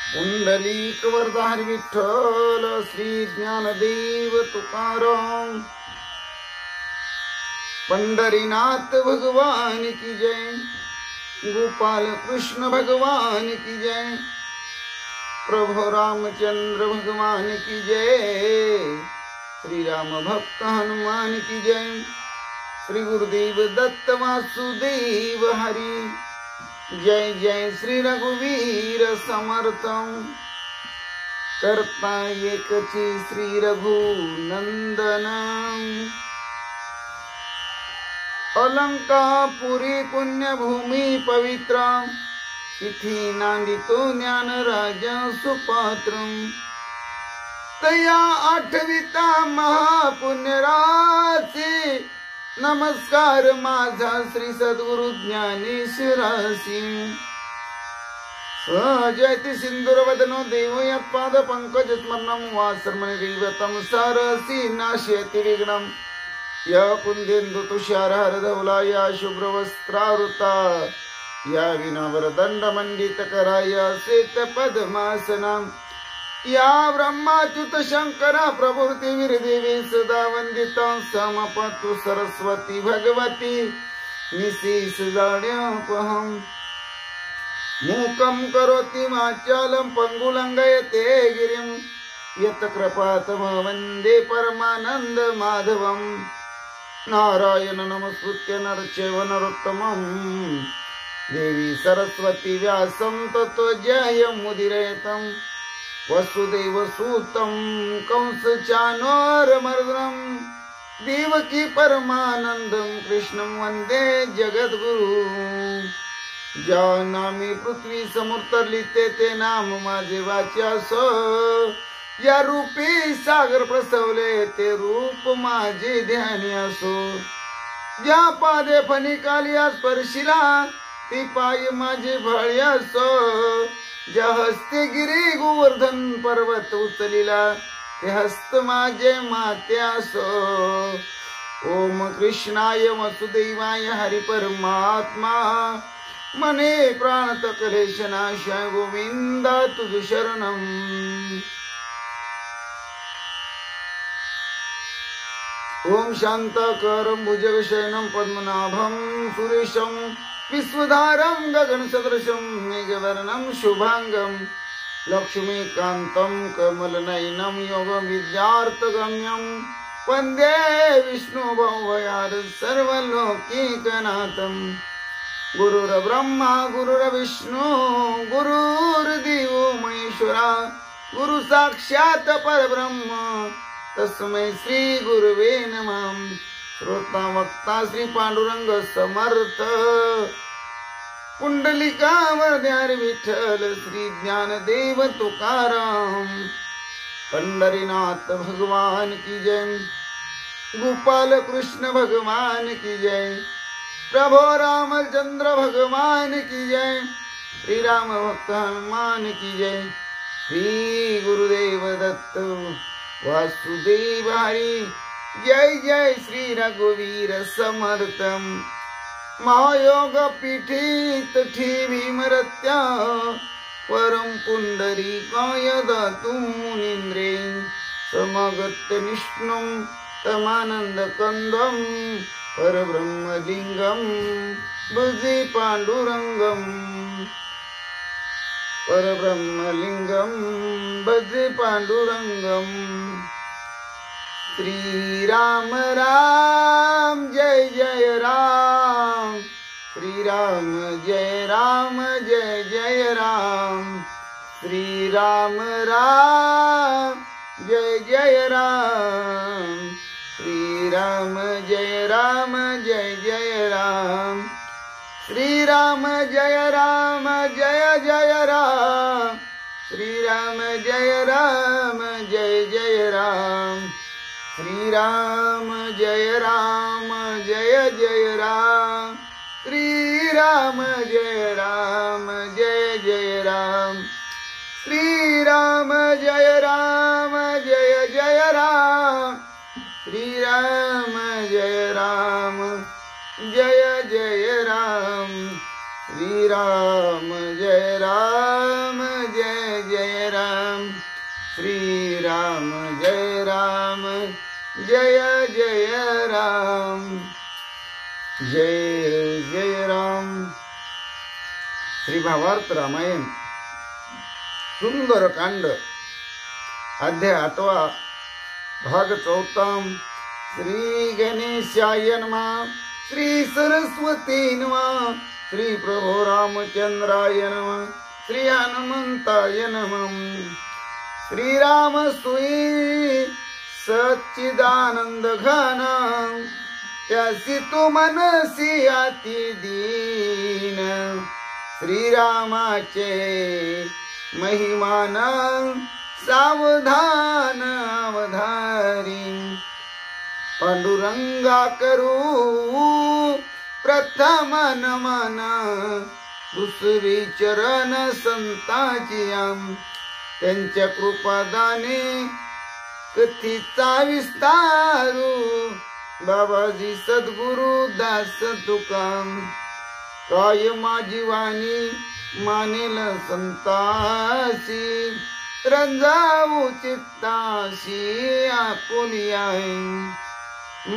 पुंडलिक वरदाहरी विठ्ठल श्री ज्ञानदेव तुकाराम। पंढरीनाथ भगवान की जय, गोपाल कृष्ण भगवान की जय, प्रभु रामचंद्र भगवान की जय, श्री राम भक्त हनुमान की जय, श्री गुरुदेव दत्त वासुदेव हरि जय जय, श्री रघुवीर समर्थ करता एकची श्री रघुनंदन। अलंकापुरी पुण्यभूमी पवित्र, इथी नांदितो ज्ञान राजा सुपात्र। तया आठविता महापुण्यराशी, नमस्कार माझा श्री सद्गुरु ज्ञानेश्वरासी। जयति सिंदूर वदनो देवो यत्पाद पंकज स्मरणं वासर्मणि दैवतं सरसी नाशयति विघ्नं। या कुंदेन्दु तुषारहार धवला, या शुभ्रवस्त्रावृता, या विनवरदंड मंडित करा, या श्वेत पद्मासना, या ब्रह्माच्युत शंकरा प्रभृति वीरदेवी सदा वंदिता। समपतु सरस्वती भगवती निशीष जाड्यापहं। मूकं करोति वाचालं पंगुलंघयते गिरिं, यत् कृपातमहं वन्दे परमानंद माधवं। नारायण नमस्कृत्य नरचैव नरोत्तमं, देवी सरस्वती व्यासं ततो जयमुदीरयेतं। वसुदेव सूतं कंसचाणूरमर्दनं, देवकी परमानंदं कृष्णं वंदे जगद्गुरु। ज्या नामी पृथ्वी समुद्रली ते नाम माझे वाच्यास, या रूपी सागर प्रसवले ते रूप माझे ध्यानी असो। ज्या पादे फणिकालिया स्पर्शिला, ती पाय माझे भाळी असो। ज्या हस्ते गिरी गोवर्धन पर्वत उचलिला, ते हस्त माझे माते असो। ओम कृष्णाय वसुदेवाय हरि परमात्मा, मने प्राण क्लेश नाशाय गोविंदा तुझ शरणं। ओम शांताकारं भुजगशयनं पद्मनाभं सुरेशं, विश्वधारं गगनसदृशं मेघवर्णं शुभांगं। लक्ष्मीकान्तं कमलनयनं योगविद्यार्थगम्यं, वन्दे विष्णुभवभयार सर्वलोकैकनाथं। गुरुर्ब्रह्मा गुरुर्विष्णु गुरुर्देवो महेश्वरा, गुरु साक्षात् परब्रह्म तस्मै श्री गुरुवे नमः। श्रोता वक्ता श्री पांडुरंग समर्थ, पुंडलिकावर विठ्ठल श्री ज्ञानदेव तुकाराम। पंढरीनाथ भगवान की जय, गोपाल कृष्ण भगवान की जय, प्रभु रामचंद्र भगवान की जय, श्री राम भक्त हनुमान की जय, श्री गुरुदेव दत्त वासुदेव हरि जय जय, श्री रघुवीर समर्थम। महायोग पीठित ठी भीमरत्या, परम पुंडरीकाय दातु मुनीन्द्रे। समगत्य निष्णुं तमानंद कंदं, परब्रह्मलिंगं भजे पांडुरंगं। परब्रह्मलिंगं भजे पांडुरंगं। श्री राम राम जय जय राम, श्री राम जय राम जय जय राम, श्री राम राम जय जय राम, श्री राम जय राम जय जय राम, श्री राम जय राम जय जय राम, श्री राम जय राम जय जय राम, श्री राम जय राम जय जय राम, श्री राम जय राम जय जय राम, श्री राम जय राम जय जय राम, श्री राम जय राम जय जय राम, श्री राम जय राम जय जय जय राम श्रीराम जय राम जय जय राम जय जय राम। श्री भावार्थ रामायण सुंदर कांड अध्याय 8 भाग 4। श्री गणेशाय नमः श्री सरस्वती नमः श्री प्रभो रामचंद्राय नमः श्री हनुमंताय नमः। श्रीराम सुई सच्चिदानंद घन त्यासी तू मनसी अति दीन। श्रीरामाचे महिमान सावधान अवधारी पांडुरंगा करू प्रथम नमन दुसरी चरण संताची त्यांच्या कृपादाने कथीचा विस्तारू बाबाजी सद्गुरु दास तुकाम काय माझी वाणी मानेल संतासी रंजावू चित्ताशी आपुली आहे।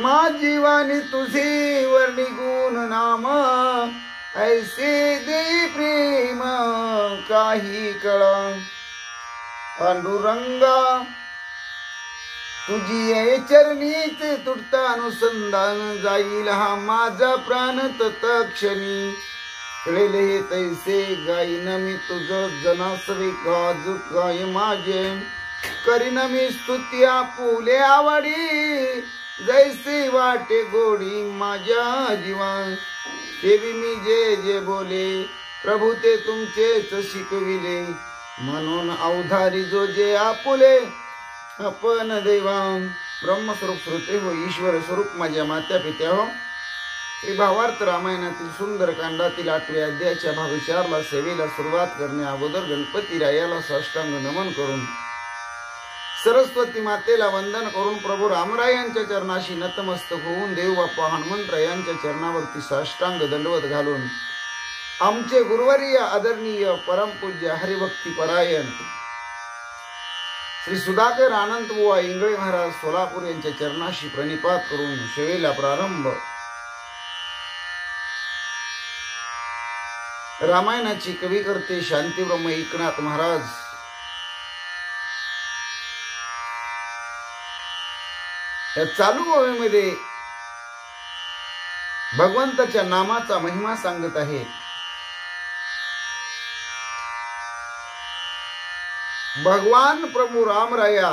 माझी वाणी तुझी वर्णी गुण नाम ऐसे दे प्रेम काही कळा। पांडुरंगा तुझी ये चरणीच तुटता अनुसंधान जाईल हा माझा प्राण तत्क्षणी। कळले हे तैसे गाईन मी तुझ जनासवे काज काय माझे करीन मी स्तुती आपुले आवडी जैसे वाटे गोडी माझ्या जीवा। देवी मी जे जे बोले प्रभू ते तुमचेच शिकविले म्हणून अवधारी जो जे आपुले आपण देवा। ब्रह्मस्वरूप श्रोते हो ईश्वर स्वरूप माझ्या मात्या पित्या हो। श्री भावार्थ रामायणातील सुंदर कांडातील 8व्या अध्यायाच्या भाग 4 सेवेला सुरुवात करणे अगोदर गणपती रायाला साष्टांग नमन करून सरस्वती मातेला वंदन करून प्रभू रामरायांच्या चरणाशी नतमस्तक होऊन देव बाप्पा हनुमंतरायांच्या चरणावरती साष्टांग दंडवत घालून आमचे गुरुवर्य आदरणीय परमपूज्य हरिभक्ती परायण श्री सुधाकर आनंद बुवा इंगळे महाराज सोलापूर यांच्या चरणाशी प्रणिपात करून सेवेला प्रारंभ। रामायणाची कवी करते शांतीब्रह्म एकनाथ महाराज या चालू ओळीमध्ये भगवंताच्या नामाचा महिमा सांगत आहे। भगवान प्रभू रामराया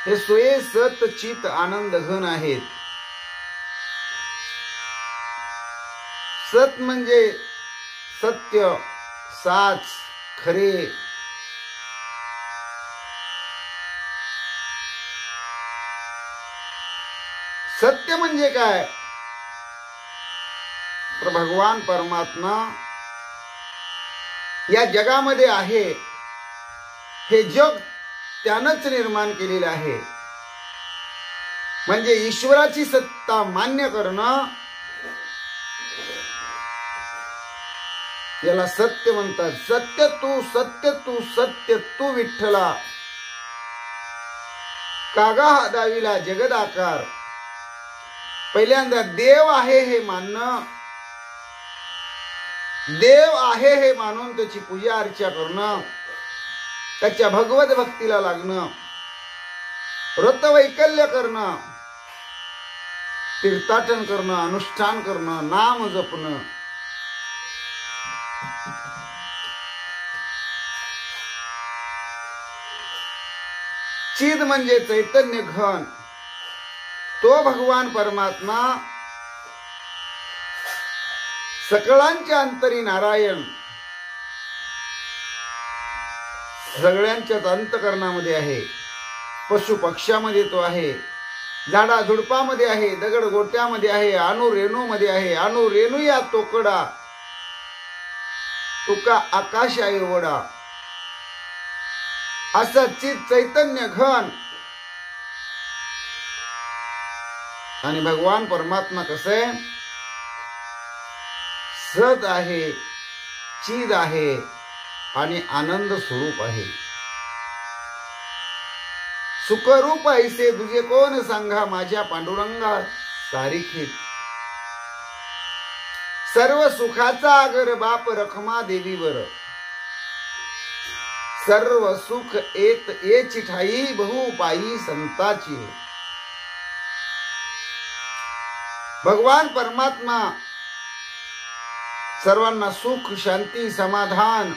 हे सोये सत चित आनंद घन आहेत। सत म्हणजे सत्य साच खरे सत्य म्हणजे काय तर भगवान परमात्मा या जगामध्ये आहे हे जग त्यानंच निर्माण केलेलं आहे। म्हणजे ईश्वराची सत्ता मान्य करणं याला सत्य म्हणतात। सत्य तू सत्य तू सत्य तू विठ्ठला कागा हा दाविला जगदाकार। पहिल्यांदा देव आहे हे मानणं देव आहे हे मानून त्याची पूजा अर्चा करणं त्याच्या भगवत भक्तीला लागणं व्रतवैकल्य करणं तीर्थाटन करणं अनुष्ठान करणं नाम जपणं चिद म्हणजे चैतन्य घन तो भगवान परमात्मा सकळांच्या अंतरी नारायण सगळ्यांच्याच अंतकरणामध्ये आहे। पशु पक्ष्यामध्ये तो आहे झाडा झुडपामध्ये आहे दगड गोट्यामध्ये आहे अणु रेणूमध्ये आहे अणु रेणू या तोकडा तुका आकाश आहे वडा। असं चित चैतन्य घन आणि भगवान परमात्मा कसं आहे सत आहे चिद आहे आणि आनंद स्वरूप आहे. सुखरूप ऐसे तुझे कोण सांगा माझ्या पांडुरंगा सारिखीत. सर्व सुखाचा आगर बाप रखमा देवीवर. सर्व सुख एची ठाई बहु पायी संताची. भगवान परमात्मा सर्वांना सुख शांती समाधान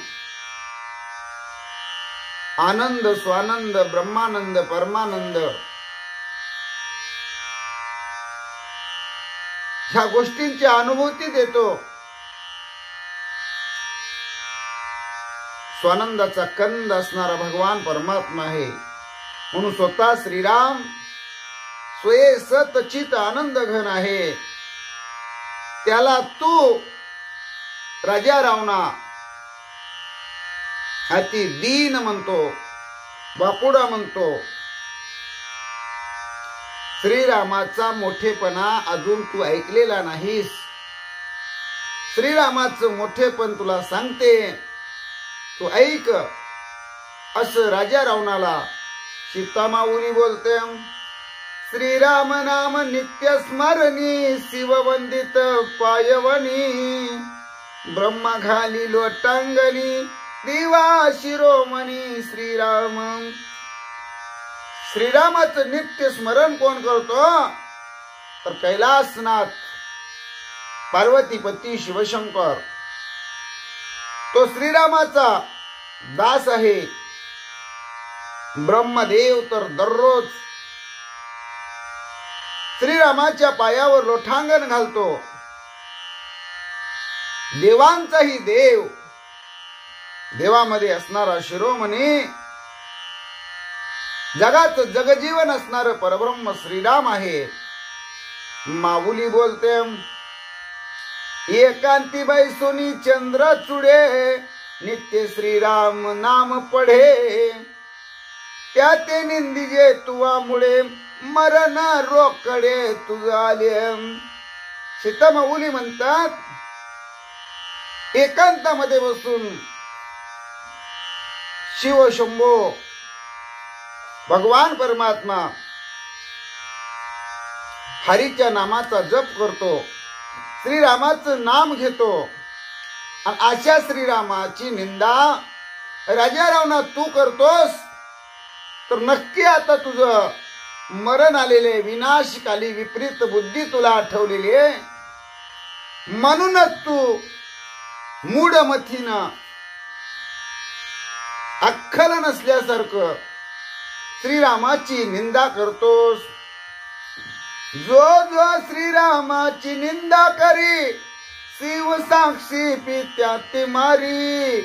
आनंद स्वानंद ब्रह्मानंद परमानंद ह्या गोष्टींची अनुभूती देतो. स्वानंदाचा कंद असणारा भगवान परमात्मा आहे. म्हणून स्वतः श्रीराम स्वये सतचित आनंद घन आहे. त्याला तू राजा रावणा अति दीन म्हणतो, बापुडा म्हणतो. श्रीरामाचा मोठेपणा अजून तू ऐकलेला नाहीस. श्रीरामाचं मोठेपण तुला सांगते, तू ऐक. असं राजा रावणाला सीतामाऊली बोलते. श्रीराम नाम नित्य स्मरणी शिववंदित पायवनी. ब्रह्मा घाली लोटांगणी दिवा शिरोमणी. श्रीराम श्रीरामाचं नित्य स्मरण कोण करतो तर कैलासनाथ पार्वतीपती शिवशंकर. तो श्रीरामाचा दास आहे. ब्रह्मदेव तर दररोज श्रीरामाच्या पायावर लोटांगण घालतो. देवांचाही देव, देवामध्ये असणारा शिरोमणी, जगाचं जगजीवन असणारं परब्रह्म श्रीराम आहे. माऊली बोलते. एकांती बैसोनी चंद्र चुडे नित्य श्रीराम नाम पढे. त्या ते निंदिजे तुवामुळे मरण रोकडे तुझाले. सीतामाऊली म्हणतात एकांतामध्ये बसून शिव शंभो भगवान परमात्मा हरीच्या नामाचा जप करतो, श्रीरामाचं नाम घेतो. आणि अशा श्रीरामाची निंदा राजा रावणा तू करतोस तर नक्की आता तुझं मरण आलेले, विनाशकाली विपरीत बुद्धी तुला आठवलेली आहे. म्हणूनच तू मूढमतीनं अक्कल नसल्यासारखं श्रीरामाची निंदा करतोस. जो जो श्रीरामाची निंदा करी शिव साक्षी पित्या ते मारी.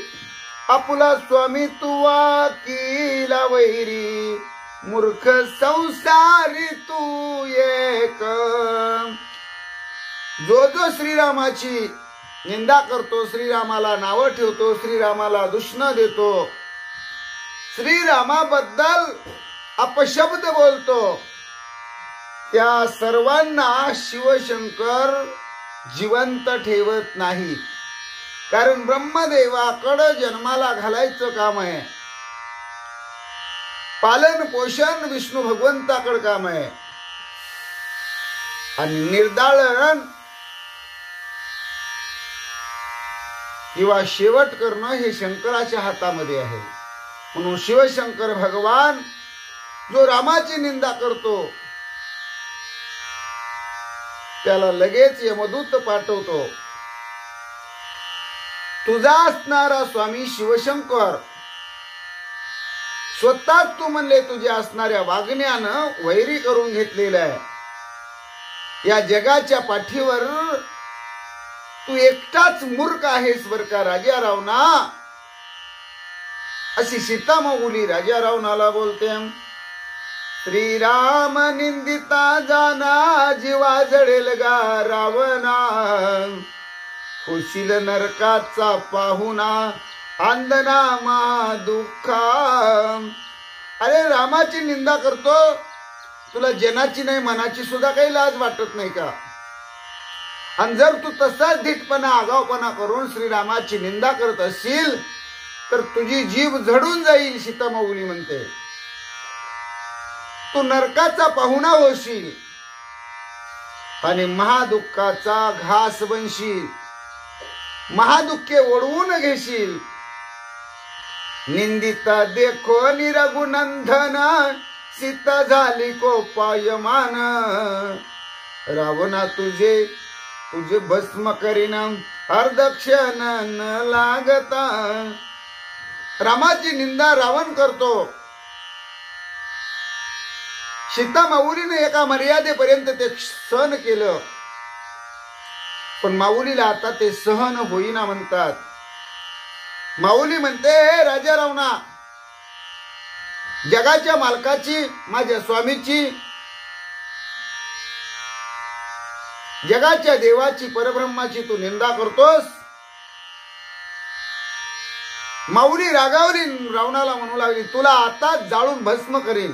आपुला स्वामी तुवा किला वैरी मूर्ख संसारी तू एक. जो जो श्रीरामाची निंदा करतो, श्रीरामाला नावं ठेवतो, श्रीरामाला दूषण देतो, श्रीरामाबद्दल अपशब्द बोलतो, त्या सर्वांना शिवशंकर जिवंत ठेवत नाही. कारण ब्रह्मदेवाकडे जन्माला घालायचं काम आहे. पालन पोषण विष्णू भगवंताकडे काम आहे. आणि निर्दाळण किंवा शेवट करणं हे शंकराच्या हातामध्ये आहे. म्हणून शिवशंकर भगवान जो रामाची निंदा करतो त्याला लगेच यमदूत पाठवतो. तुझा असणारा स्वामी शिवशंकर स्वतः तू म्हणले तुझ्या असणाऱ्या वागण्यानं वैरी करून घेतलेला आहे. या जगाच्या पाठीवर तू एकटाच मूर्ख आहेस बर का राजा रावणा. अशी सीतामाऊली राजा रावणाला बोलते. श्रीराम निंदिता जाना जीवा जडेल गा रावणा. खुशील नरकाचा पाहुणा अंधना मा दुःखा. अरे रामाची निंदा करतो, तुला जनाची नाही मनाची सुद्धा काही लाज वाटत नाही का? आणि जर तू तसाच धीटपणा आगावपणा करून श्रीरामाची निंदा करत असशील तर तुझी जीभ झडून जाईल. सीतामाऊली म्हणते तू नरकाचा पाहुणा होशील आणि महादुःखाचा घास बनशील. महादुःखे ओढवून घेशील. निंदिता देखो निरघुनंदन सीता झाली कोपायमान. रावणा तुझे भस्म करीन अर्धक्षण न लागता. रामाची निंदा रावण करतो. सीता माऊलीने एका मर्यादेपर्यंत ते सहन केलं पण माऊलीला आता ते सहन होईना म्हणतात. माऊली म्हणते राजा रावणा जगाच्या मालकाची माझ्या स्वामीची जगाच्या देवाची परब्रह्माची तू निंदा करतोस. माऊली रागावली रावणाला म्हणू लागली तुला आता जाळून भस्म करेन.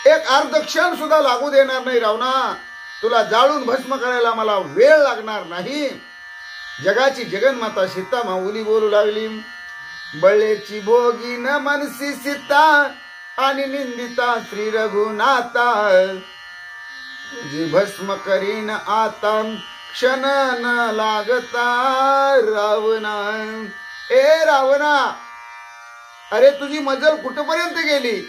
एक अर्धक्षण सुद्धा लागू देणार नाही रावणा. तुला जाळून भस्म करायला मला वेळ लागणार नाही. जगाची जगन्माता सीता माऊली बोलू लागली बळेची भोगी न मनसी सीता आणि निंदिता श्री रघुनाथा. तुझी भस्म करीन आता क्षण न लागता. रावणा ए रावणा अरे तुझी मजल कुठपर्यंत गेली.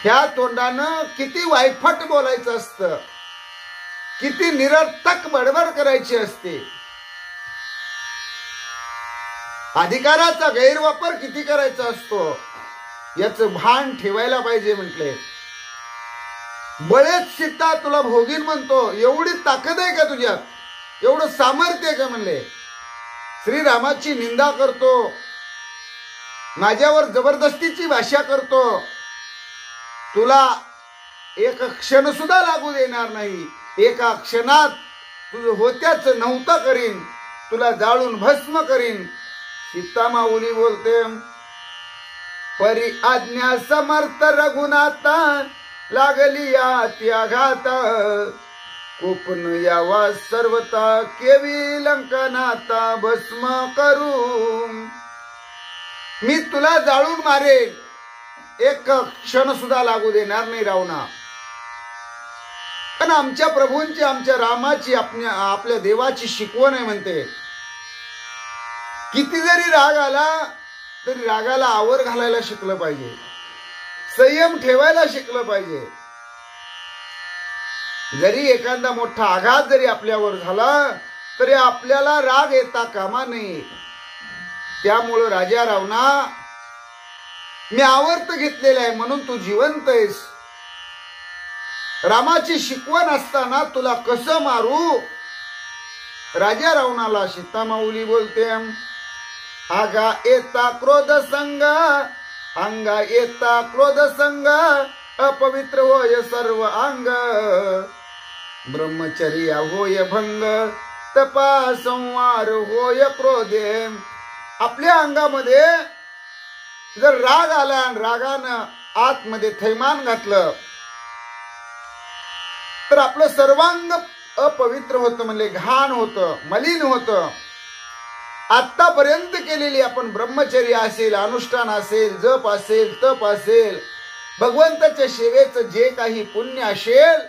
ह्या तोंडानं किती वायफट बोलायचं असतं. किती निरर्थक बडबड करायची असते. अधिकाराचा गैरवापर किती करायचा असतो याचं भान ठेवायला पाहिजे म्हटले. बळेच सीता तुला भोगीन म्हणतो. एवढी ताकद आहे का तुझ्यात. एवढं सामर्थ्य आहे का म्हणले. श्रीरामाची निंदा करतो. माझ्यावर जबरदस्तीची भाषा करतो. तुला एक क्षण सुद्धा लागू देणार नाही. एका क्षणात तुझं होत्याच नव्हतं करीन. तुला जाळून भस्म करीन. सीता माऊली बोलते परी आज्ञा समर्थ रघुनाथा लागली या त्याघाता. कोपन यावा सर्वता केवी लंकनाथा भस्म करू. मी तुला जाळून मारेन. एक क्षण सुद्धा लागू देणार नाही रावणा. पण आमच्या प्रभूंची आमच्या रामाची आपल्या देवाची शिकवण आहे म्हणते. किती जरी राग आला तरी रागाला आवर घालायला शिकलं पाहिजे. संयम ठेवायला शिकलं पाहिजे. जरी एखादा मोठा आघात जरी आपल्यावर झाला तरी आपल्याला राग येता कामा नये. त्यामुळं राजा रावणा मी आवर्त घेतलेला आहे म्हणून तू जिवंत आहेस. रामाची शिकवण असताना तुला कसं मारू. राजा रावणाला सीता माऊली बोलते आगा येता क्रोध संग अंगा येता क्रोध संग अपवित्र होय सर्व अंग. ब्रह्मचर्या होय भंग तपा संवार होय क्रोधे. आपल्या अंगामध्ये जर राग आला आणि रागानं आतमध्ये थैमान घातलं तर आपलं सर्वांग अपवित्र होतं म्हणजे घाण होतं मलिन होतं. आतापर्यंत केलेली आपण ब्रह्मचर्य असेल अनुष्ठान असेल जप असेल तप असेल भगवंताच्या सेवेचं जे काही पुण्य असेल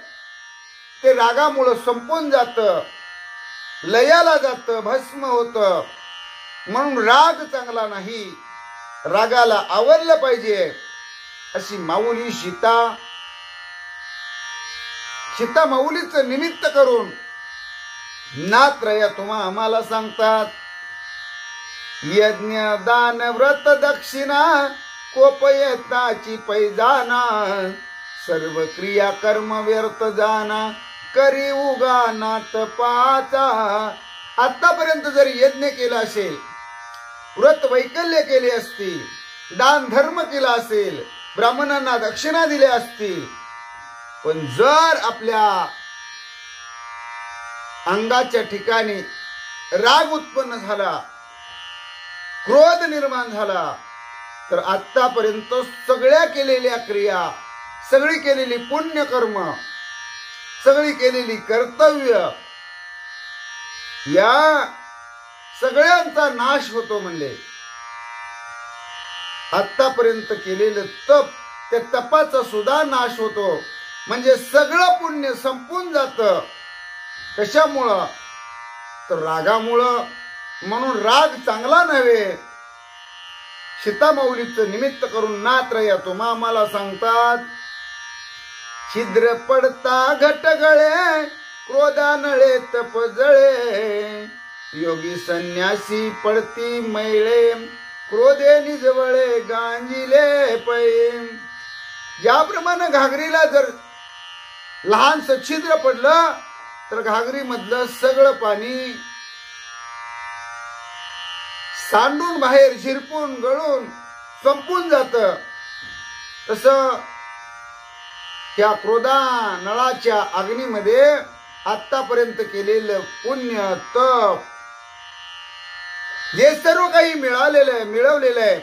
ते रागामुळे संपून जातं. लयाला जातं भस्म होतं. म्हणून राग चांगला नाही. रागाला आवरलं पाहिजे अशी माऊली सीता माऊलीचं निमित्त करून नात्रय तुम्हा आम्हाला सांगतात. यज्ञ दान व्रत दक्षिणा कोपयताची पैजाना सर्व क्रिया कर्म व्यर्थ जाना करी उगाना तपाचा. आतापर्यंत जर यज्ञ केला असेल व्रत वैकल्य केले असतील दान धर्म केला असेल ब्राह्मणांना दक्षिणा दिल्या असतील पण जर आपल्या अंगाच्या ठिकाणी राग उत्पन्न झाला क्रोध निर्माण झाला तर आतापर्यंत सगळ्या केलेल्या क्रिया सगळी केलेली पुण्यकर्म सगळी केलेली कर्तव्य या सगळ्यांचा नाश होतो म्हणले. आतापर्यंत केलेलं तप, त्या तपाचा सुद्धा नाश होतो. म्हणजे सगळं पुण्य संपून जातं. कशामुळं? तर रागामुळं. म्हणून राग चांगला नव्हे. सीतामाऊलीचं निमित्त करून नात्रया तुम्हा मला सांगतात, छिद्र पडता घटगळे, क्रोधानळे तप जळे, योगी संन्यासी पडती मैळे, क्रोधे निजवळे गांजिले पै. ज्याप्रमाणे घागरीला जर लहानसं छिद्र पडलं तर घागरी मधलं सगळं पाणी सांडून बाहेर झिरपून गळून संपून जात. तसं त्या क्रोधा नळाच्या अग्नीमध्ये आतापर्यंत केलेलं पुण्य तप जे सर्व काही मिळवलेलं आहे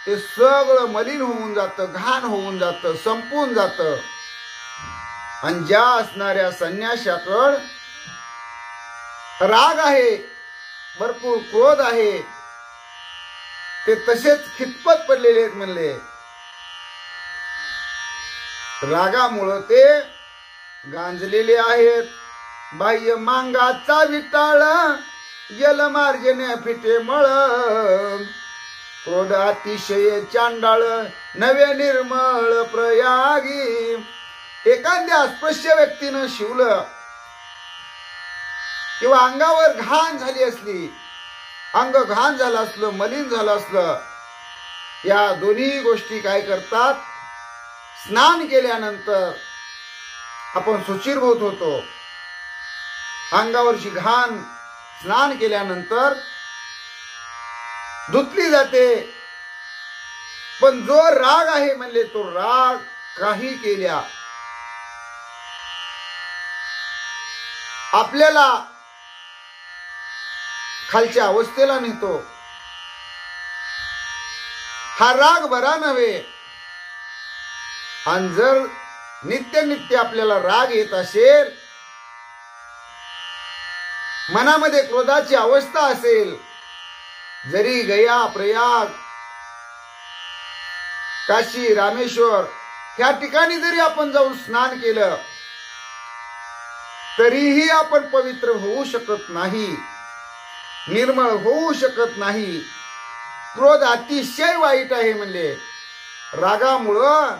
ते सगळं मलिन होऊन जातं, घाण होऊन जातं, संपून जातं. आणि ज्या असणाऱ्या संन्याशाकड राग आहे, भरपूर क्रोध आहे, ते तसेच खितपत पडलेले आहेत म्हणले. रागामुळं ते गांजलेले आहेत. बाह्य मांगाचा विटाळ, जलमार्जने फिटे मळ, क्रोध अतिशय चांडाळ, नवे निर्मळ प्रयागी. एखाद्या अस्पृश्य व्यक्तीनं शिवलं किंवा अंगावर घाण झाली असली, अंग घाण झालं असलं, मलिन झालं असलं, या दोन्ही गोष्टी काय करतात? स्नान केल्यानंतर आपण शुचिर्भूत होतो. अंगावरची घाण स्नान केल्यानंतर धुतली जाते. पण जो राग आहे म्हणले तो राग काही केल्या आपल्याला खालच्या अवस्थेला नेतो. हा राग बरा नव्हे. आणि जर नित्य आपल्याला राग येत असेल, मनामध्ये क्रोधाची अवस्था असेल, जरी गया, प्रयाग, काशी, रामेश्वर ह्या ठिकाणी जरी आपण जाऊन स्नान केलं तरीही आपण पवित्र होऊ शकत नाही, निर्मळ होऊ शकत नाही. क्रोध अतिशय वाईट आहे म्हणले. रागामुळं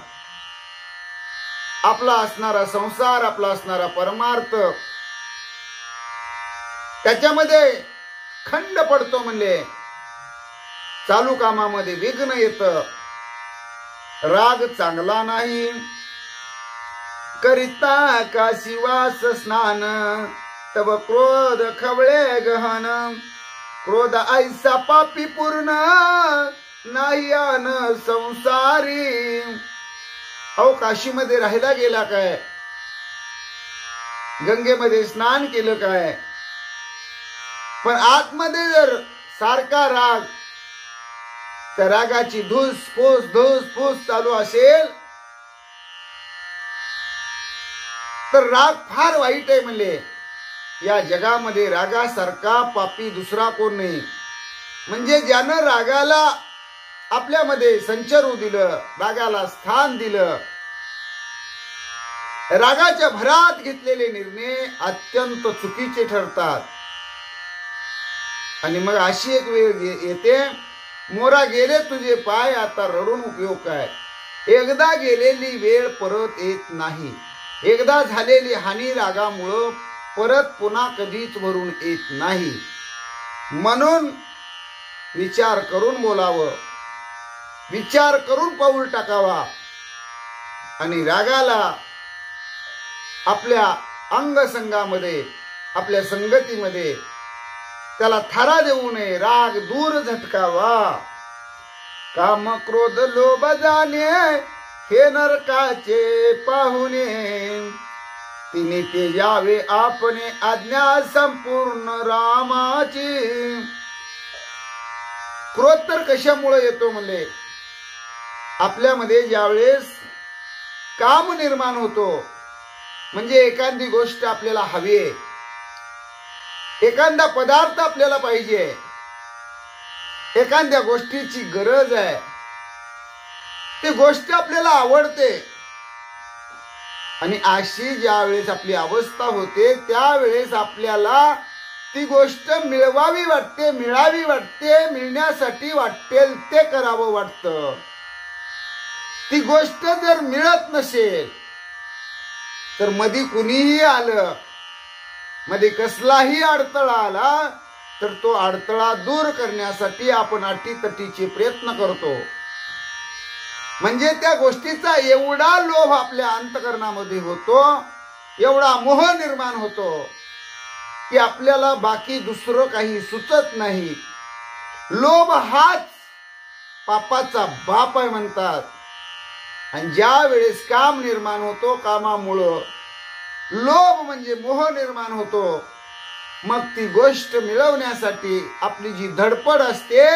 आपला असणारा संसार, आपला असणारा परमार्थ त्याच्यामध्ये खंड पडतो म्हणले. चालू कामामध्ये विघ्न येतं. राग चांगला नाही. करिता काशीवास स्नान, तब क्रोध खवळे गहन, क्रोध ऐसा पापी पूर्ण, नाही आन संसारी. अहो काशीमध्ये राहिला गेला काय? गंगेमध्ये स्नान केलं काय? पण आतमध्ये जर सारखा राग, त्या रागाची धूसफूस चालू असेल तर राग फार वाईट आहे म्हणले. या जगामध्ये रागासारखा पापी दुसरा कोण नाही. म्हणजे ज्यानं रागाला आपल्यामध्ये संचरू दिलं, रागाला स्थान दिलं, रागाच्या भरात घेतलेले निर्णय अत्यंत चुकीचे ठरतात. आणि मग अशी एक वेळ येते, मोरा गेले तुझे पाय, आता रडून उपयोग काय? एकदा गेलेली वेळ परत येत नाही. एकदा झालेली हानी रागामुळं परत पुन्हा कधीच भरून येत नाही. म्हणून विचार करून बोलावं, विचार करून पाऊल टाकावा. आणि रागाला आपल्या अंगसंगामध्ये, आपल्या संगतीमध्ये त्याला थारा देऊ नये. राग दूर झटकावा. काम क्रोध लोभ जाणे, हे नरकाचे पाहुणे, तिने ते यावे आपणे आज्ञा संपूर्ण रामाची. क्रोध तर कशामुळे येतो म्हणले? आपल्यामध्ये ज्यावेळेस काम निर्माण होतो, म्हणजे एखादी गोष्ट आपल्याला हवी आहे, एखादा पदार्थ आपल्याला पाहिजे, एखाद्या गोष्टीची गरज आहे, ती गोष्ट आपल्याला आवडते आणि अशी ज्या वेळेस आपली अवस्था होते त्यावेळेस आपल्याला ती गोष्ट मिळवावी वाटते, मिळावी वाटते, मिळण्यासाठी वाटेल ते करावं वाटतं. ती गोष्ट जर मिळत नसेल तर मध्ये कुणीही आलं, मध्ये कसलाही अडथळा आला तर तो अडथळा दूर करण्यासाठी आपण अटीतटीचे प्रयत्न करतो. म्हणजे त्या गोष्टीचा एवढा लोभ आपल्या अंतःकरणामध्ये होतो, एवढा मोह निर्माण होतो की आपल्याला बाकी दुसरं काही सुचत नाही. लोभ हाच पापाचा बाप आहे म्हणतात. आणि ज्या वेळेस काम निर्माण होतो, कामामुळं लोभ म्हणजे मोह निर्माण होतो, मग ती गोष्ट मिळवण्यासाठी आपली जी धडपड असते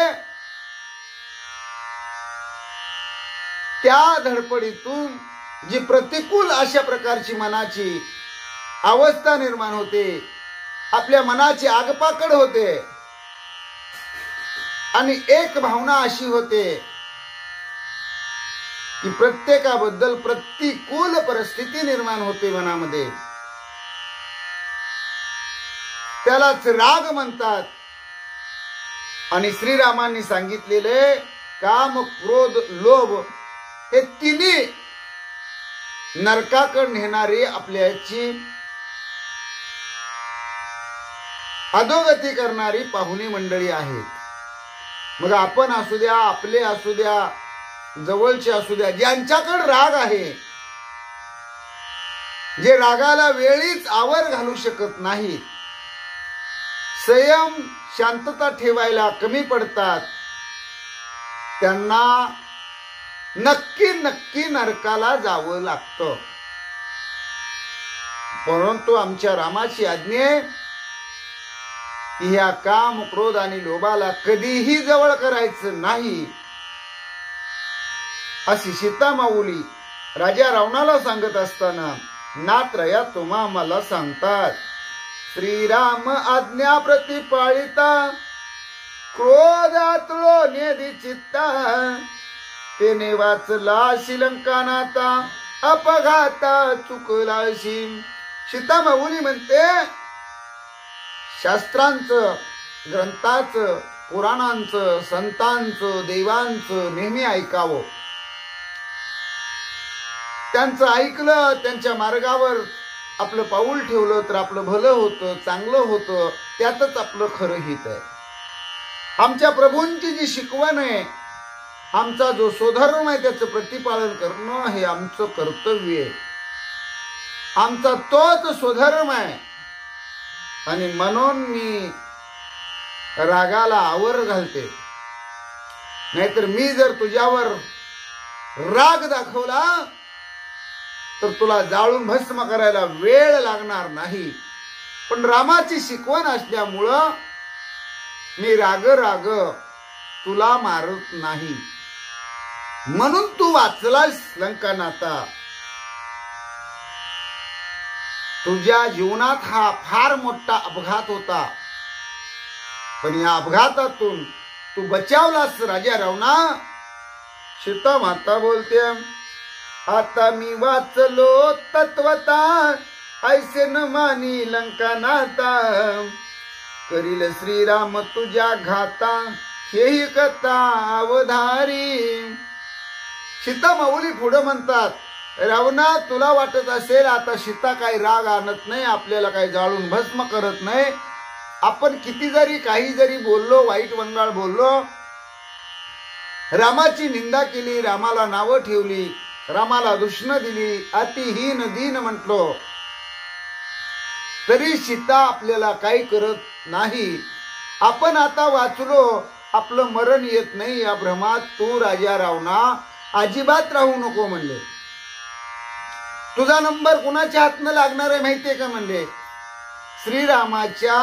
त्या धडपडीतून जी प्रतिकूल अशा प्रकारची मनाची अवस्था निर्माण होते, आपल्या मनाची आगपाकड होते आणि एक भावना अशी होते की प्रत्येकाबद्दल प्रतिकूल परिस्थिती निर्माण होते मनामध्ये. त्यालाच राग म्हणतात. आणि श्रीरामांनी सांगितलेले काम, क्रोध, लोभ हे तिन्ही नरकाकडे नेणारी आपल्याची अधोगती करणारी पाहुणी मंडळी आहेत. मग आपण असू द्या, आपले असू द्या, जवळचे असू द्या, ज्यांच्याकडे राग आहे, जे रागाला वेळीच आवर घालू शकत नाही, संयम शांतता ठेवायला कमी पडतात, त्यांना नक्की नक्की नरकाला जावं लागतं. परंतु आमच्या रामाची आज्ञा आहे की ह्या काम, क्रोध आणि लोभाला कधीही जवळ करायचं नाही. अशी सीता माऊली राजा रावणाला सांगत असताना नात्रया तुम्हा मला सांगतात, श्रीराम आज्ञा प्रतिपाळिता, क्रोधातलो नेदी चित्ता, तेने वाचला श्रीलंका नाता, अपघाता चुकलाशी. सीता माऊली म्हणते शास्त्रांचं, ग्रंथाचं, पुराणांचं, संतांचं, देवांचं नेहमी ऐकावं. त्यांचं ऐकलं, त्यांच्या मार्गावर आपलं पाऊल ठेवलं तर आपलं भलं होतं, चांगलं होतं, त्यातच आपलं खरं हित आहे. आमच्या प्रभूंची जी शिकवण आहे, आमचा जो स्वधर्म आहे त्याचं प्रतिपालन करणं हे आमचं कर्तव्य आहे. आमचा तोच स्वधर्म आहे. आणि म्हणून मी रागाला आवर घालते. नाहीतर मी जर तुझ्यावर राग दाखवला तर तुला जाळून भस्म करायला वेळ लागणार नाही. पण रामाची शिकवण असल्यामुळं मी राग राग तुला मारत नाही. म्हणून तू वाचलास लंका नाता. तुझ्या जीवनात हा फार मोठा अपघात होता, पण या अपघातातून तू बचावलास राजा रावणा. सीता माता बोलते, आता मी वाचलो तत्वता, ऐसे न मानी लंका नाता, करील श्रीराम तुझ्या घाता, हेही कथा अवधारी. सीता माऊली पुढे म्हणतात, रावणा तुला वाटत असेल आता सीता काही राग आणत नाही, आपल्याला काही जाळून भस्म करत नाही. आपण किती जरी काही जरी बोललो, वाईट वंगाळ बोललो, रामाची निंदा केली, रामाला नावं ठेवली, रामाला दुष्ण दिली, अतिहीन दीन म्हटलो, तरी सीता आपल्याला काही करत नाही. आपण आता वाचलो, आपलं मरण येत नाही या भ्रमात तू राजा रावणा अजिबात राहू नको म्हणले. तुझा नंबर कुणाच्या हातनं लागणार आहे माहितीये का म्हणले? श्रीरामाच्या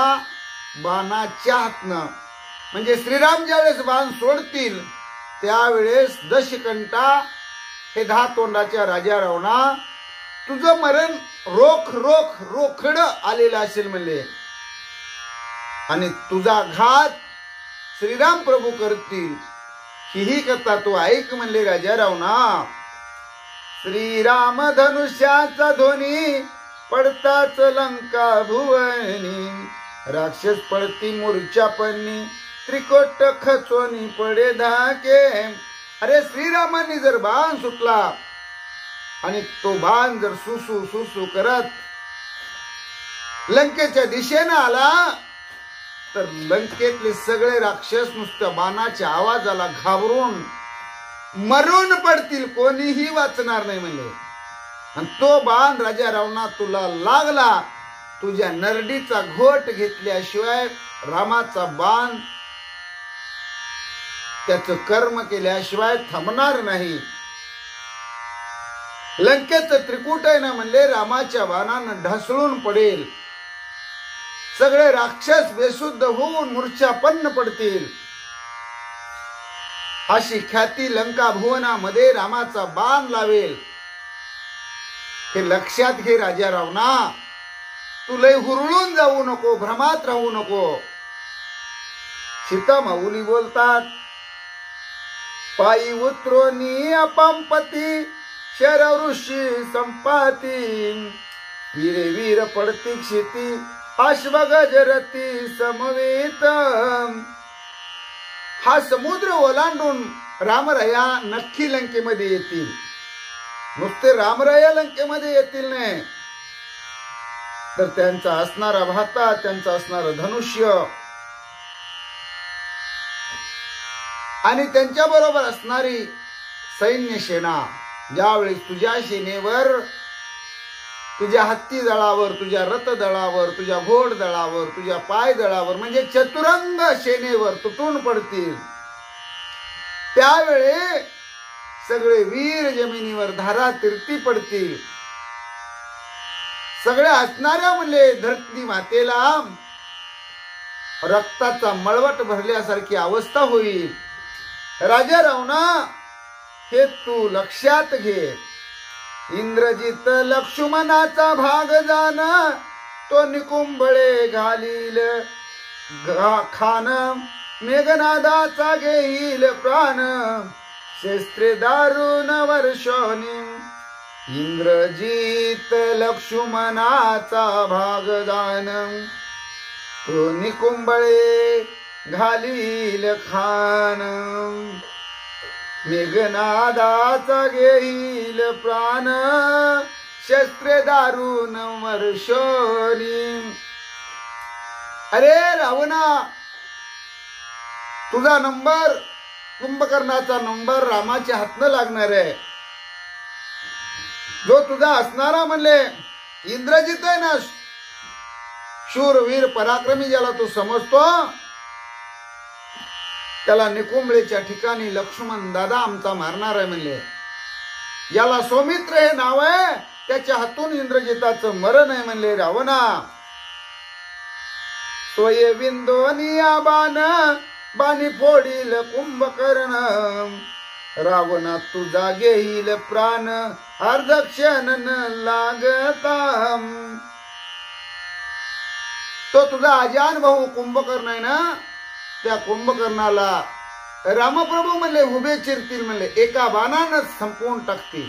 बाणाच्या हातनं. म्हणजे श्रीराम ज्यावेळेस बाण सोडतील त्यावेळेस दशकंठा हे 10 तोंडाच्या राजा रावणा तुझं मरण रोखड आलेलं असेल म्हणले, आणि तुझा घात श्रीराम प्रभू करतील ही कथा तू ऐक म्हणले राजा रावणा. श्रीराम धनुष्याचा ध्वनी पडताच लंका भुवनी, राक्षस पडती मूर्छा पन्नी त्रिकोट खचोनी पडे धाके. अरे श्रीरामांनी जर बाण सुटला आणि तो बाण जर सुसू सुसू करत लंकेच्या दिशेनं आला तर लंकेतले सगळे राक्षस नुसत्या बाणाच्या आवाजाला घाबरून मरून पडतील, कोणीही वाचणार नाही म्हणले. आणि तो बाण राजा रावणा तुला लागला, तुझ्या नरडीचा घोट घेतल्याशिवाय रामाचा बाण त्याचं कर्म केल्याशिवाय थांबणार नाही. लंकेचं त्रिकूट आहे ना म्हणले, रामाच्या बाणानं ढासळून पडेल, सगळे राक्षस बेशुद्ध होऊन मूर्छापन्न पडतील, अशी ख्याती लंका भुवनामध्ये रामाचा बाण लावेल. हे लक्षात घे राजा रावणा. तू लय हुरळून जाऊ नको, भ्रमात राहू नको. सीता माऊली बोलतात, पायी उतरोनी अपांपती शर ऋषी संपाती, वीरे वीर पडती क्षिती अश्वगजरती समवेत. हा समुद्र ओलांडून रामराया नक्की लंकेमध्ये येतील. नुसते रामराया लंकेमध्ये येतील नाही तर त्यांचा असणारा भाता, त्यांचा असणारं धनुष्य आणि त्यांच्या बरोबर असणारी सैन्य सेना ज्यावेळी तुझ्या सेनेवर, तुझ्या हत्ती दळावर, तुझ्या रथ दळावर, तुझ्या घोड दळावर, तुझ्या पाय दळावर म्हणजे चतुरंग सेनेवर तुटून पडतील, त्यावेळी सगळे वीर जमिनीवर धारा तीर्थी पडतील. सगळे हसणाऱ्या म्हणले धरती मातेला रक्ताचा मळवट भरल्यासारखी अवस्था होईल. राजा रावणा, हे तू लक्षात घे. इंद्रजित लक्ष्मणाचा भाग जाण, तो निकुंभळे घालील खान, मेघनादाचा घेईल प्राण, शस्त्रे दारुण वर्षोनी. इंद्रजित लक्ष्मणाचा भाग जाण, तो निकुंभळे घालील खान, मेघनादाचा घेईल प्राण, शस्त्रे दारुण वर्षोनी. अरे रावणा, तुझा नंबर, कुंभकर्णाचा नंबर रामाच्या हातनं लागणार आहे. जो तुझा असणारा म्हणले इंद्रजित आहे ना, शूरवीर पराक्रमी ज्याला तू समजतो, त्याला निकुंभळेच्या ठिकाणी लक्ष्मण दादा आमचा मारणार आहे म्हणले. याला सौमित्र हे नाव आहे, त्याच्या हातून इंद्रजिताचं मरण आहे म्हणले. रावणा, सोये विंदोनिया बाण, बाणी फोडील कुंभकर्ण, रावणा तुझा घेईल प्राण, अर्धक्षण न लागता. तो तुझा अजान भाऊ कुंभकर्ण आहे ना, त्या कुंभकर्णाला रामप्रभू म्हणले उभे चिरतील म्हणले, एका बाणानं संपवून टाकतील.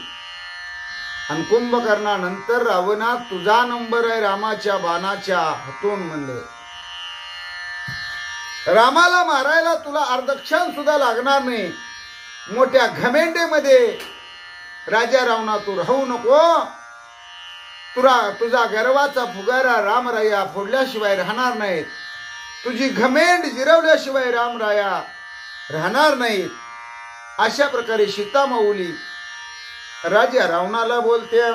आणि कुंभकर्णानंतर रावणा तुझा नंबर आहे रामाच्या बाणाच्या हातून म्हणले. रामाला मारायला तुला अर्धक्षण सुद्धा लागणार नाही. मोठ्या घमेंडेमध्ये राजा रावणा तू राहू नको. तुझा गर्वाचा फुगारा रामराया फोडल्याशिवाय राहणार नाहीत. तुझी घमेंड जिरवल्याशिवाय रामराया राहणार नाहीत. अशा प्रकारे सीता माऊली राजा रावणाला बोलते,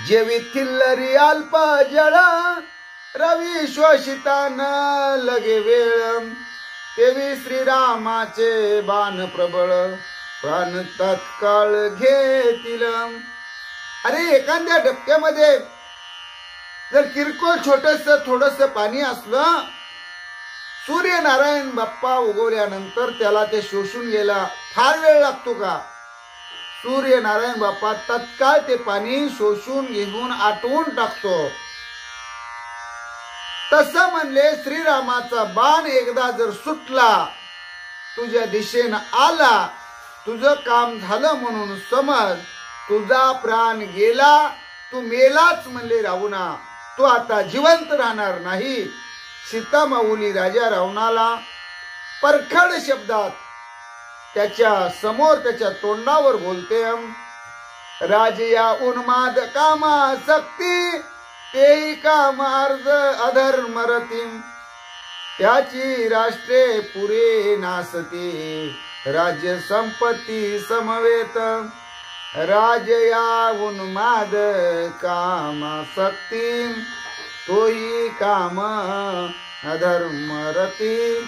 जेवी थिल्लरी अल्प जळ, रवी शोषितान लगे वेळ, तेवी श्रीरामाचे बाण प्रबळ, प्राण तत्काळ घेतील. अरे एखाद्या डबक्यामध्ये जर किरकोळ छोटस थोडस पाणी असलं, सूर्यनारायण बाप्पा उगवल्यानंतर त्याला ते शोषून गेला फार वेळ लागतो का? सूर्यनारायण बाप्पा तत्काळ ते पाणी शोषून घेऊन आटवून टाकतो. तसं म्हणले श्रीरामाचा बाण एकदा जर सुटला, तुझ्या दिशेनं आला, तुझं काम झालं म्हणून समज. तुझा प्राण गेला, तू मेलाच म्हणले रावणा, तू आता जिवंत राहणार नाही. सीता माऊली राजा रावणाला परखड शब्दात त्याच्या समोर त्याच्या तोंडावर बोलते. राजया उन्माद कामासक्ती, तेही काम अर्ज अधर्म रतीम. त्याची राष्ट्रे पुरे नासती, राज्य संपत्ती समवेत. राजया उन्माद कामासक्ती, तोही काम अधर्म रती.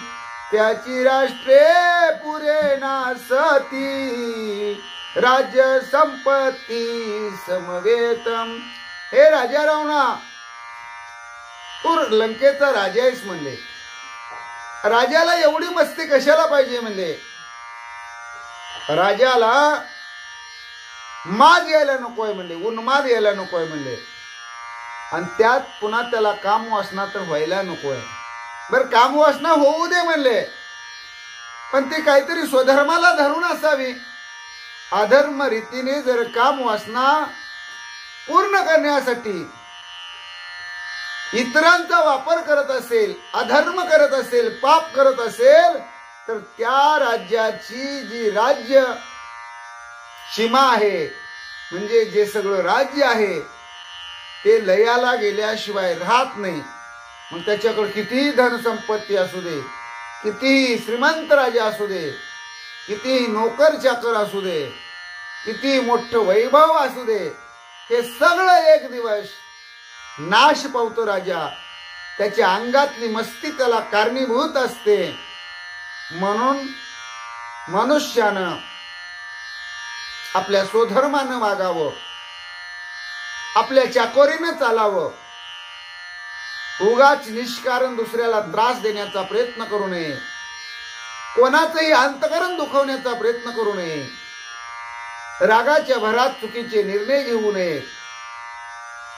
त्याची राष्ट्रे पुरे नासती, राज्य संपत्ती समवेत. हे राजा रावणा, तू लंकेचा राजा आहेस म्हणले. राजाला एवढी मस्ती कशाला पाहिजे म्हणले. राजाला माज यायला नकोय म्हणले, उन्माद यायला नकोय म्हणले. आणि त्यात पुन्हा त्याला कामवासना तर व्हायला नकोय. बर कामवासना होऊ दे म्हणले, पण ती काहीतरी स्वधर्माला धरून असावी. अधर्म रीतीने जर कामवासना पूर्ण करण्यासाठी इतरांचा वापर करत असेल, अधर्म करत असेल, पाप करत असेल, तर त्या राज्याची जी राज्य सीमा आहे, म्हणजे जे सगळं राज्य आहे ते लयाला गेल्याशिवाय राहत नाही. मग त्याच्याकडे कितीही धनसंपत्ती असू दे, कितीही श्रीमंत राजा असू दे, कितीही नोकर चाकर असू दे, किती मोठं वैभव असू दे, हे सगळं एक दिवस नाश पावतो राजा. त्याच्या अंगातली मस्ती त्याला कारणीभूत असते. म्हणून मनुष्यानं आपल्या स्वधर्मानं वागावं, आपल्या चाकोरीनं चालावं. उगाच निष्कारण दुसऱ्याला त्रास देण्याचा प्रयत्न करू नये, कोणाचंही अंतकरण दुखवण्याचा प्रयत्न करू नये, रागाच्या भरात चुकीचे निर्णय घेऊ नये.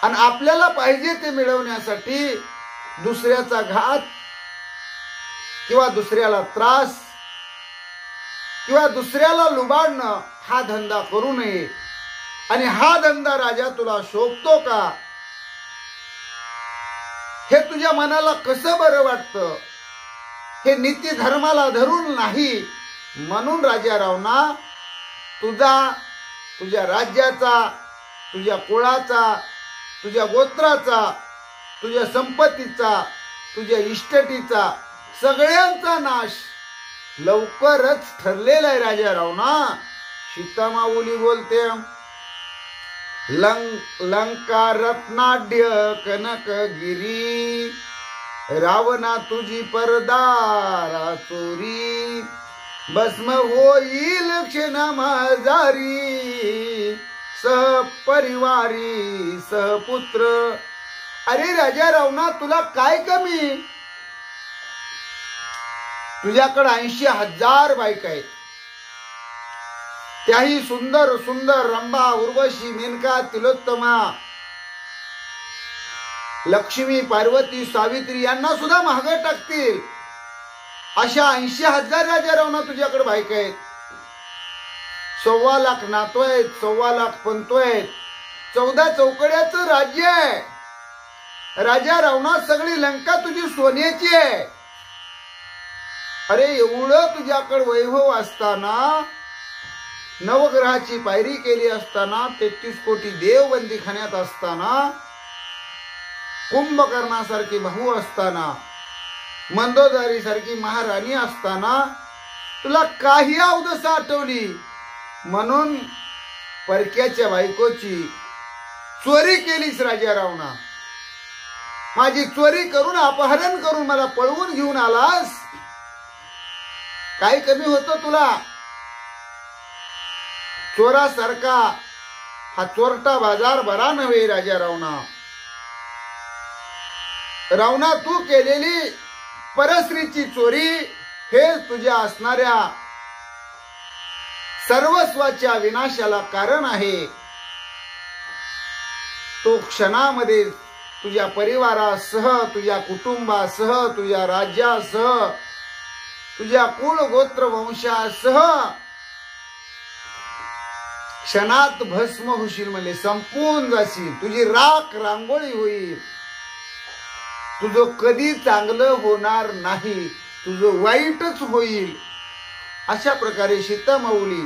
आणि आपल्याला पाहिजे ते मिळवण्यासाठी दुसऱ्याचा घात किंवा दुसऱ्याला त्रास किंवा दुसऱ्याला लुबाडणं हा धंदा करू नये. आणि हा धंदा राजा तुला शोभतो का, हे तुझ्या मनाला कसं बरं वाटतं, हे नीती धर्माला धरून नाही. म्हणून राजा रावणा, तुझ्या राज्याचा, तुझ्या कुळाचा, तुझ्या गोत्राचा, तुझ्या संपत्तीचा, तुझ्या इष्टटीचा, सगळ्यांचा नाश लवकरच ठरलेला आहे राजा रावणा. सीता माऊली बोलते, लंका रत्नाढ्य कनकगिरी, रावणा तुझी परदारा चोरी. भस्म होईल क्षण माझारी, सहपरिवारी सहपुत्र. अरे राजा रावणा, तुला काय कमी? तुझ्याकडे 80,000 बायका आहेत, त्याही सुंदर सुंदर रंभा, उर्वशी, मेनका, तिलोत्तमा, लक्ष्मी, पार्वती, सावित्री यांना सुद्धा महाग टाकतील अशा 80,000 राजा रावणा तुझ्याकडे बायका आहेत. 1.25 लाख नातो आहेत, 1.25 लाख पंतो आहेत, 14 चौकड्याचं राज्य आहे. राजा रावणा, सगळी लंका तुझी सोन्याची आहे. अरे एवढं तुझ्याकडे वैभव असताना, नवग्रहाची पायरी केली असताना, 33 कोटी देव बंदीखान्यात असताना, कुंभकर्णासारखी भाऊ असताना, मंदोदरी सारखी महाराणी असताना, तुला काही अवदसा आठवली म्हणून परक्याच्या बायकोची चोरी केलीस राजा रावणा. माझी चोरी करून, अपहरण करून मला पळवून घेऊन आलास. काय कमी होतं तुला? चोरासारखा हा चोरटा बाजार बरा नव्हे राजा रावणा. रावणा, तू केलेली परस्त्रीची चोरी हे तुझ्या असणाऱ्या सर्वस्वाच्या विनाशाला कारण आहे, तो क्षणामध्ये तुझ्या परिवारासह, तुझ्या कुटुंबासह, तुझ्या राज्यासह, तुझ्या कुळ गोत्र वंशासह क्षणात भस्म होशील, म्हणजे संपून जाशील, तुझी राख रांगोळी होईल, तुझं कधी चांगलं होणार नाही, तुझं वाईटच होईल. अशा प्रकारे सीतामाऊली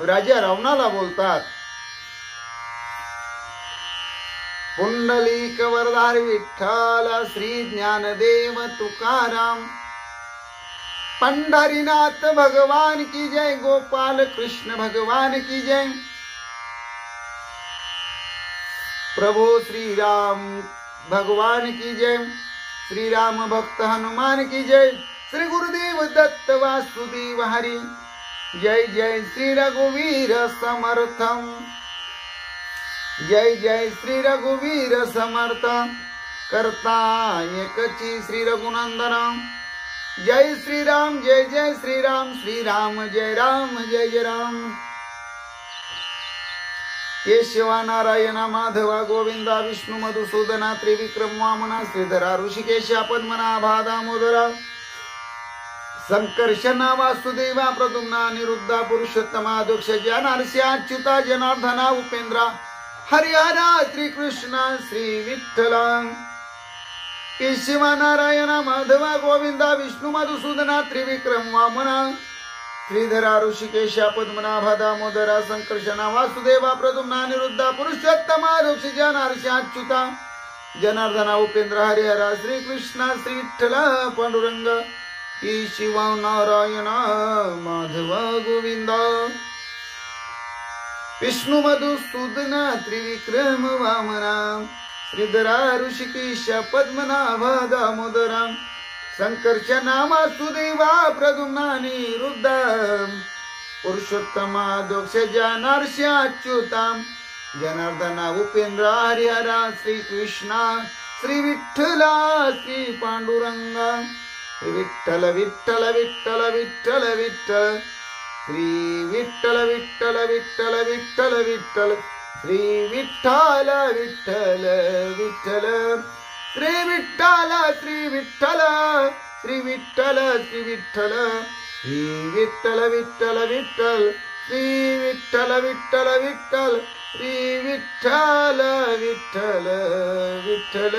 राजा रावणाला बोलतात. पुंडलिक वरदार विठ्ठल श्री ज्ञानदेव तुकाराम, पंढरीनाथ भगवान की जय, गोपाल कृष्ण भगवान की जय, प्रभु श्री राम भगवान की जय, श्री राम भक्त हनुमान की जय, श्री गुरुदेव दत्त वासुदेव हरि, जय जय श्री रघुवीर समर्थम, जय जय श्री रघुवीर समर्थ, करता एकची श्री रघुनंदन, जय श्री राम, जय जय श्री राम, श्री राम जय राम, जय जय राम. केशवा नारायण माधवा गोविंदा विष्णू मधुसूदना त्रिविक्रम वामना श्रीधरा ऋषिकेशा पद्मनाभा दामोदरा संकर्षणा वासुदेवा प्रद्युम्ना निरुद्धा पुरुषोत्तमा दक्ष ज्ञानार्षा अच्युता जनार्दना उपेंद्रा हरिहरा श्रीकृष्ण श्री विठ्ठला. केशवा नारायण माधवा गोविंदा विष्णू मधुसूदना त्रिविक्रम वामना श्रीधरा ऋषिकेशा पद्मनाभा दामोदरा संकर्षणा वासुदेवा प्रद्युम्ना निरुद्धा पुरुषोत्तमा दक्ष ज्ञानार्षा अच्युता जनार्दना उपेंद्र हरिहरा श्रीकृष्ण श्री विठ्ठला पांडुरंग. केशवा नारायण माधवा गोविंदा विष्णु मधुसूदना त्रिविक्रम वामना श्रीधरा ऋषिकेशा पद्मनाभा दामोदरा संकर्षणा वासुदेवा प्रद्युम्ना निरुद्धा पुरुषोत्तमा दक्ष ज्ञानार्षा अच्युता जनार्दना उपेंद्र हरिहरा श्रीकृष्ण श्री विठ्ठला श्री पांडुरंग. विठ्ठल विठ्ठल विठ्ठल विठ्ठल विठ्ठल श्री विठ्ठल विठ्ठल विठ्ठल विठ्ठल विठ्ठल श्री विठ्ठल विठ्ठल विठ्ठल श्री विठ्ठल श्री विठ्ठल श्री विठ्ठल श्री विठ्ठल श्री विठ्ठल विठ्ठल विठ्ठल श्री विठ्ठल विठ्ठल विठ्ठल श्री विठ्ठल विठ्ठल विठ्ठल.